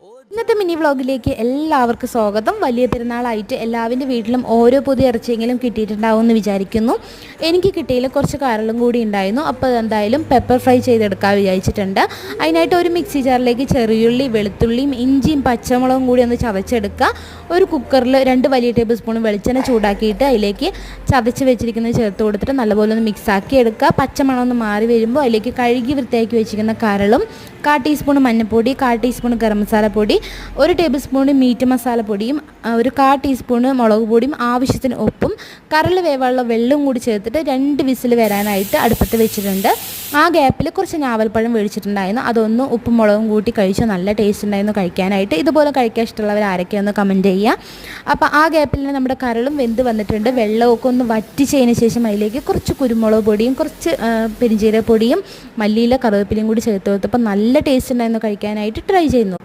ഇന്നത്തെ മിനി വ്ളോഗിലേക്ക് എല്ലാവർക്കും സ്വാഗതം. വലിയ പെരുന്നാളായിട്ട് എല്ലാവരുടെ വീട്ടിലും ഓരോ പുതിയ ഇറച്ചിയെങ്കിലും കിട്ടിയിട്ടുണ്ടാവും എന്ന് വിചാരിക്കുന്നു. എനിക്ക് കിട്ടിയതിൽ കുറച്ച് കരളും കൂടി ഉണ്ടായിരുന്നു. അപ്പോൾ എന്തായാലും പെപ്പർ ഫ്രൈ ചെയ്തെടുക്കാൻ വിചാരിച്ചിട്ടുണ്ട്. അതിനായിട്ട് ഒരു മിക്സി ജാറിലേക്ക് ചെറിയുള്ളി, വെളുത്തുള്ളിയും ഇഞ്ചിയും പച്ചമുളകും കൂടി ഒന്ന് ചതച്ചെടുക്കുക. ഒരു കുക്കറിൽ 2 വലിയ ടേബിൾ സ്പൂൺ വെളിച്ചെണ്ണ ചൂടാക്കിയിട്ട് അതിലേക്ക് ചതച്ച് വെച്ചിരിക്കുന്നത് ചേർത്ത് കൊടുത്തിട്ട് നല്ലപോലെ ഒന്ന് മിക്സാക്കി എടുക്കുക. പച്ചമണം ഒന്ന് മാറി വരുമ്പോൾ അതിലേക്ക് കഴുകി വൃത്തിയാക്കി വെച്ചിരിക്കുന്ന കരളും 1/4 ടീസ്പൂൺ മഞ്ഞൾപ്പൊടി, 1/4 ടീസ്പൂൺ ഗരം മസാലപ്പൊടി, 1 ടേബിൾ സ്പൂൺ മീറ്റ് മസാലപ്പൊടിയും, ഒരു 1/4 ടീസ്പൂൺ മുളക് പൊടിയും, ആവശ്യത്തിന് ഉപ്പും, കരൾ വേവാനുള്ള വെള്ളവും കൂടി ചേർത്തിട്ട് 2 വിസിൽ വരാനായിട്ട് അടുപ്പത്ത് വെച്ചിട്ടുണ്ട്. ആ ഗ്യാപ്പിൽ കുറച്ച് ഞാവൽപ്പഴം മേടിച്ചിട്ടുണ്ടായിരുന്നു. അതൊന്ന് ഉപ്പും മുളകും കൂട്ടി കഴിച്ചു. നല്ല ടേസ്റ്റ് ഉണ്ടായിരുന്നു കഴിക്കാനായിട്ട്. ഇതുപോലെ കഴിക്കാൻ ഇഷ്ടമുള്ളവർ ആരൊക്കെയൊന്ന് കമൻറ്റ് ചെയ്യുക. അപ്പോൾ ആ ഗ്യാപ്പിൽ നമ്മുടെ കരളും വെന്ത് വന്നിട്ടുണ്ട്. വെള്ളമൊക്കെ ഒന്ന് വറ്റിച്ചതിന് ശേഷം അതിലേക്ക് കുറച്ച് കുരുമുളക് പൊടിയും കുറച്ച് പെരിഞ്ചീരക പൊടിയും മല്ലിയില കറിവേപ്പിലയും കൂടി ചേർത്ത് കൊടുത്തപ്പോൾ നല്ല ടേസ്റ്റ് ഉണ്ടായിരുന്നു കഴിക്കാനായിട്ട്. ട്രൈ ചെയ്യുന്നു.